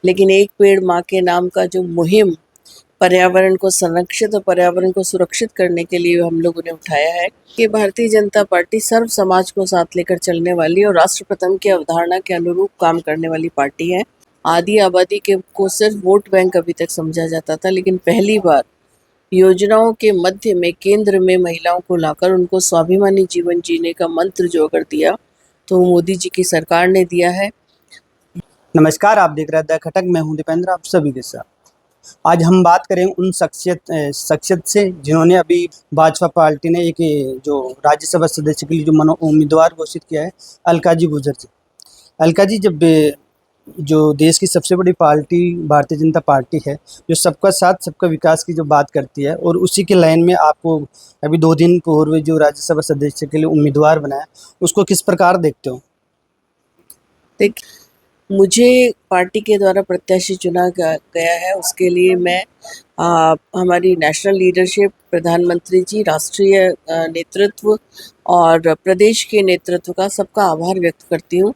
लेकिन एक पेड़ माँ के नाम का जो मुहिम पर्यावरण को संरक्षित और पर्यावरण को सुरक्षित करने के लिए हम लोगों ने उठाया है कि भारतीय जनता पार्टी सर्व समाज को साथ लेकर चलने वाली और राष्ट्र प्रथम की अवधारणा के अनुरूप काम करने वाली पार्टी है। आदि आबादी के को सिर्फ वोट बैंक अभी तक समझा जाता था, लेकिन पहली बार योजनाओं के मध्य में केंद्र में महिलाओं को लाकर उनको स्वाभिमानी जीवन जीने का मंत्र जो अगर दिया तो मोदी जी की सरकार ने दिया है। नमस्कार, आप देख रहे हैं द खटक। मैं हूं दीपेंद्र, आप सभी के साथ। आज हम बात करें उन शख्सियत से जिन्होंने अभी भाजपा पार्टी ने एक जो राज्यसभा सदस्य के लिए जो मनो उम्मीदवार घोषित किया है, अलकाजी गुर्जर जी। अलकाजी जब जो देश की सबसे बड़ी पार्टी भारतीय जनता पार्टी है, जो सबका साथ सबका विकास की जो बात करती है, और उसी के लाइन में आपको अभी 2 दिन पूर्व जो राज्यसभा सदस्य के लिए उम्मीदवार बनाया, उसको किस प्रकार देखते हो? मुझे पार्टी के द्वारा प्रत्याशी चुना गया है, उसके लिए मैं हमारी नेशनल लीडरशिप, प्रधानमंत्री जी, राष्ट्रीय नेतृत्व और प्रदेश के नेतृत्व का सबका आभार व्यक्त करती हूँ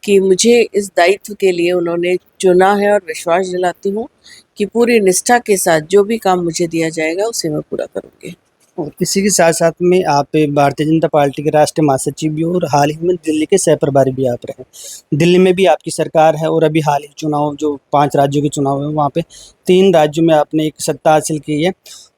कि मुझे इस दायित्व के लिए उन्होंने चुना है, और विश्वास दिलाती हूँ कि पूरी निष्ठा के साथ जो भी काम मुझे दिया जाएगा उसे मैं पूरा करूँगी। और इसी के साथ साथ में आप भारतीय जनता पार्टी के राष्ट्रीय महासचिव भी हो, और हाल ही में दिल्ली के सह प्रभारी भी आप रहे। दिल्ली में भी आपकी सरकार है, और अभी हाल ही चुनाव जो 5 राज्यों के चुनाव है, वहाँ पे 3 राज्यों में आपने एक सत्ता हासिल की है।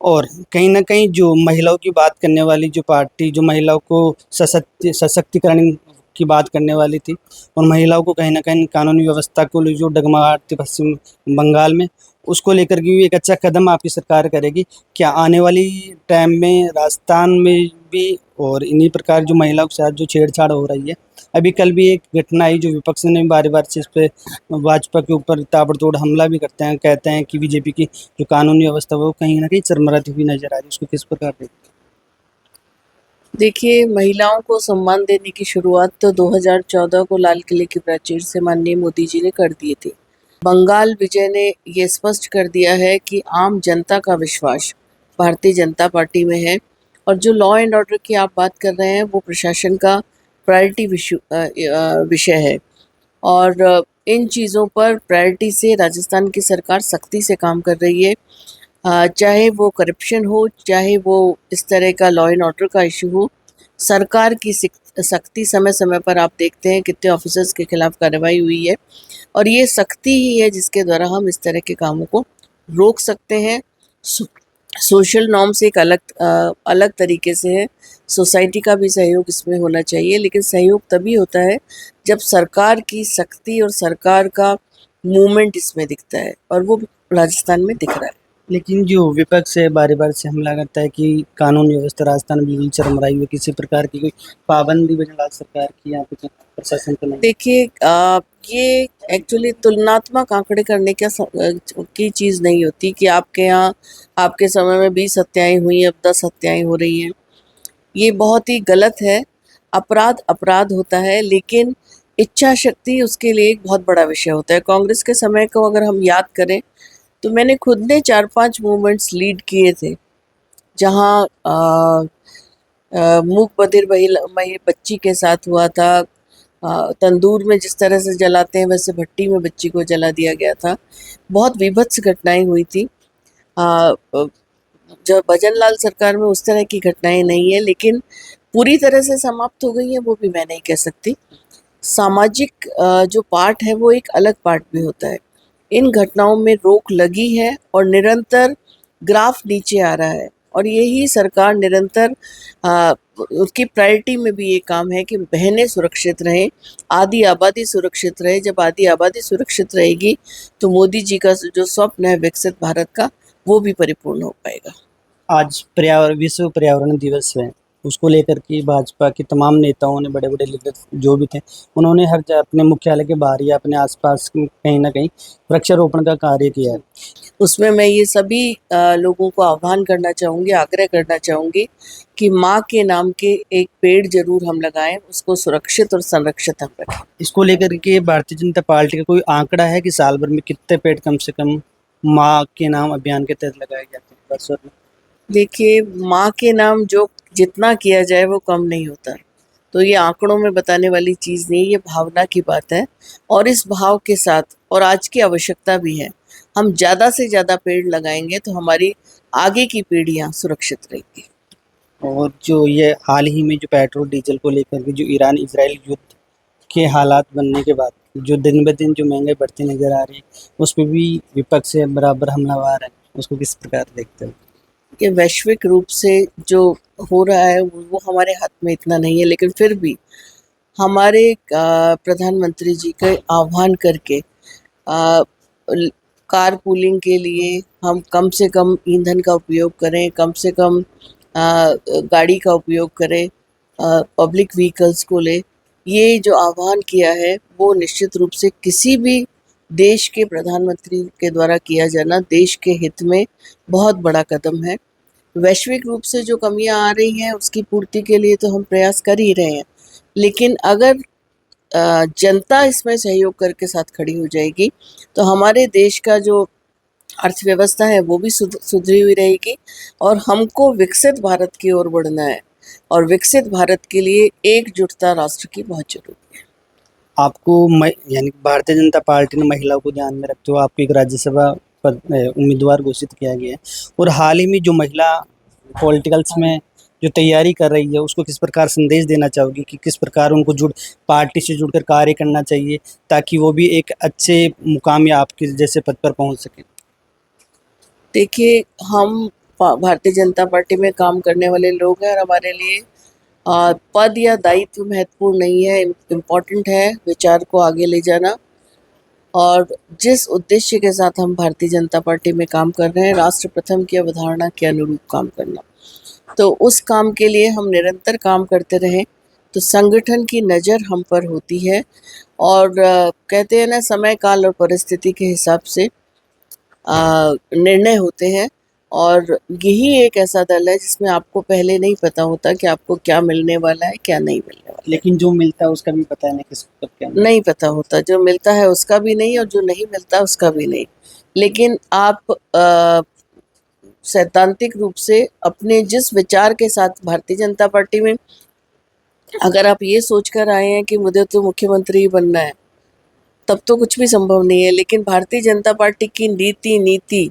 और कहीं ना कहीं जो महिलाओं की बात करने वाली जो पार्टी, जो महिलाओं को सशक्तिकरण की बात करने वाली थी, और महिलाओं को कहीं ना कहीं कानूनी व्यवस्था को जो डगमगाहट थी पश्चिम बंगाल में, उसको लेकर के भी एक अच्छा कदम आपकी सरकार करेगी। क्या आने वाली टाइम में राजस्थान में भी और इन्हीं प्रकार जो महिलाओं के साथ जो छेड़छाड़ हो रही है, अभी कल भी एक घटना आई जो विपक्ष ने बार बार से इस पे भाजपा के ऊपर ताबड़तोड़ हमला भी करते हैं, कहते हैं कि बीजेपी की जो कानूनी व्यवस्था वो कहीं ना कहीं चरमराती हुई नजर आ रही है, उसको किस प्रकार देखते हैं? देखिए, महिलाओं को सम्मान देने की शुरुआत तो 2014 को लाल किले की प्राचीर से माननीय मोदी जी ने कर दिए थे। बंगाल विजय ने ये स्पष्ट कर दिया है कि आम जनता का विश्वास भारतीय जनता पार्टी में है, और जो लॉ एंड ऑर्डर की आप बात कर रहे हैं वो प्रशासन का प्रायोरिटी विषय है, और इन चीज़ों पर प्रायोरिटी से राजस्थान की सरकार सख्ती से काम कर रही है। चाहे वो करप्शन हो, चाहे वो इस तरह का लॉ एंड ऑर्डर का इशू हो, सरकार की सख्ती समय समय पर आप देखते हैं कितने ऑफिसर्स के खिलाफ कार्रवाई हुई है, और ये सख्ती ही है जिसके द्वारा हम इस तरह के कामों को रोक सकते हैं। सोशल नॉर्म्स एक अलग तरीके से है, सोसाइटी का भी सहयोग इसमें होना चाहिए, लेकिन सहयोग तभी होता है जब सरकार की सख्ती और सरकार का मूवमेंट इसमें दिखता है, और वो राजस्थान में दिख रहा है। लेकिन जो विपक्ष है बार से हमला करता है कि कानून व्यवस्था राजस्थान में बिल्कुल चरमराई हुई, किसी प्रकार की कोई पाबंदी बंगाल सरकार की यहाँ पे प्रशासन को नहीं। देखिए, ये एक्चुअली तुलनात्मक आंकड़े करने की चीज़ नहीं होती कि आपके यहाँ आपके समय में 20 हत्याएं हुई, अब 10 हत्याएं हो रही हैं। ये बहुत ही गलत है। अपराध अपराध होता है, लेकिन इच्छा शक्ति उसके लिए एक बहुत बड़ा विषय होता है। कांग्रेस के समय को अगर हम याद करें तो मैंने खुद ने 4-5 मूवमेंट्स लीड किए थे, जहाँ मूक बधिर बच्ची के साथ हुआ था। तंदूर में जिस तरह से जलाते हैं वैसे भट्टी में बच्ची को जला दिया गया था। बहुत विभत्स घटनाएं हुई थी। जब भजन लाल सरकार में उस तरह की घटनाएं नहीं है, लेकिन पूरी तरह से समाप्त हो गई है वो भी मैं नहीं कह सकती। सामाजिक जो पार्ट है वो एक अलग पार्ट भी होता है। इन घटनाओं में रोक लगी है और निरंतर ग्राफ नीचे आ रहा है, और यही सरकार निरंतर उसकी प्रायोरिटी में भी ये काम है कि बहनें सुरक्षित रहें, आदि आबादी सुरक्षित रहे। जब आदि आबादी सुरक्षित रहेगी तो मोदी जी का जो स्वप्न है विकसित भारत का, वो भी परिपूर्ण हो पाएगा। आज विश्व पर्यावरण दिवस है, उसको लेकर के भाजपा के तमाम नेताओं ने, बड़े बड़े लीडर जो भी थे, उन्होंने हर अपने मुख्यालय के बाहर या अपने आसपास कहीं ना कहीं वृक्षारोपण का कार्य किया है। उसमें मैं ये सभी लोगों को आह्वान करना चाहूँगी, आग्रह करना चाहूँगी कि माँ के नाम के एक पेड़ जरूर हम लगाएं, उसको सुरक्षित और संरक्षित हम रखें। इसको लेकर के भारतीय जनता पार्टी का कोई आंकड़ा है कि साल भर में कितने पेड़ कम से कम माँ के नाम अभियान के तहत लगाए जाते हैं वर्षों में? देखिए, माँ के नाम जो जितना किया जाए वो कम नहीं होता। तो ये आंकड़ों में बताने वाली चीज़ नहीं, ये भावना की बात है। और इस भाव के साथ, और आज की आवश्यकता भी है, हम ज़्यादा से ज़्यादा पेड़ लगाएंगे तो हमारी आगे की पीढ़ियाँ सुरक्षित रहेंगी। और जो ये हाल ही में जो पेट्रोल डीजल को लेकर के जो ईरान इजराइल युद्ध के हालात बनने के बाद जो दिन ब दिन जो महंगाई बढ़ती नजर आ रही है, उस पर भी विपक्ष से बराबर हमलावर है, उसको किस प्रकार देखते हो? ये वैश्विक रूप से जो हो रहा है वो हमारे हाथ में इतना नहीं है, लेकिन फिर भी हमारे प्रधानमंत्री जी के आह्वान करके कार पूलिंग के लिए हम कम से कम ईंधन का उपयोग करें, कम से कम गाड़ी का उपयोग करें, पब्लिक व्हीकल्स को ले, ये जो आह्वान किया है वो निश्चित रूप से किसी भी देश के प्रधानमंत्री के द्वारा किया जाना देश के हित में बहुत बड़ा कदम है। वैश्विक रूप से जो कमियां आ रही हैं उसकी पूर्ति के लिए तो हम प्रयास कर ही रहे हैं, लेकिन अगर जनता इसमें सहयोग करके साथ खड़ी हो जाएगी तो हमारे देश का जो अर्थव्यवस्था है वो भी सुधरी हुई रहेगी और हमको विकसित भारत की ओर बढ़ना है, और विकसित भारत के लिए एकजुटता राष्ट्र की बहुत जरूरी है। आपको यानी भारतीय जनता पार्टी ने महिलाओं को ध्यान में रखते हुए आपको एक राज्यसभा पद उम्मीदवार घोषित किया गया है, और हाल ही में जो महिला पॉलिटिकल्स में जो तैयारी कर रही है उसको किस प्रकार संदेश देना चाहोगी कि किस प्रकार उनको पार्टी से जुड़कर कार्य करना चाहिए ताकि वो भी एक अच्छे मुकाम या आपके जैसे पद पर पहुंच सके? देखिए, हम भारतीय जनता पार्टी में काम करने वाले लोग हैं और हमारे लिए पद या दायित्व महत्वपूर्ण नहीं है, इम्पोर्टेंट है विचार को आगे ले जाना और जिस उद्देश्य के साथ हम भारतीय जनता पार्टी में काम कर रहे हैं, राष्ट्र प्रथम की अवधारणा के अनुरूप काम करना। तो उस काम के लिए हम निरंतर काम करते रहें तो संगठन की नज़र हम पर होती है और कहते हैं ना, समय काल और परिस्थिति के हिसाब से निर्णय होते हैं, और यही एक ऐसा दल है जिसमें आपको पहले नहीं पता होता कि आपको क्या मिलने वाला है, क्या नहीं मिलने वाला है। लेकिन जो मिलता है उसका भी पता है ना किसको कब क्या नहीं पता होता, जो मिलता है उसका भी नहीं और जो नहीं मिलता उसका भी नहीं। लेकिन आप सैद्धांतिक रूप से अपने जिस विचार के साथ भारतीय जनता पार्टी में, अगर आप ये सोच कर आए हैं कि मुझे तो मुख्यमंत्री ही बनना है, तब तो कुछ भी संभव नहीं है। लेकिन भारतीय जनता पार्टी की नीति,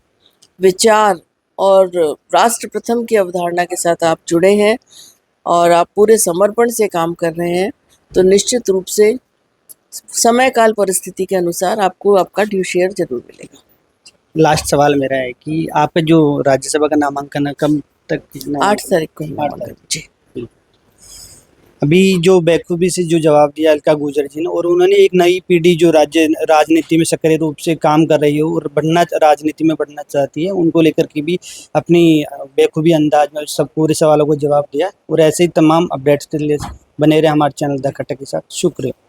विचार और राष्ट्र प्रथम की अवधारणा के साथ आप जुड़े हैं और आप पूरे समर्पण से काम कर रहे हैं, तो निश्चित रूप से समय काल परिस्थिति के अनुसार आपको आपका ड्यू शेयर जरूर मिलेगा। लास्ट सवाल मेरा है कि आपका जो राज्यसभा का नामांकन है कब तक? 8 तारीख को ही 8 नामांकन। तारीख। जी। अभी जो बेखूबी से जो जवाब दिया अलका गुजर जी ने, और उन्होंने एक नई पीढ़ी जो राजनीति में सक्रिय रूप से काम कर रही है और राजनीति में बढ़ना चाहती है, उनको लेकर के भी अपनी बेखूबी अंदाज में सब पूरे सवालों को जवाब दिया। और ऐसे ही तमाम अपडेट्स के लिए बने रहे हमारे चैनल द खट्टा के साथ। शुक्रिया।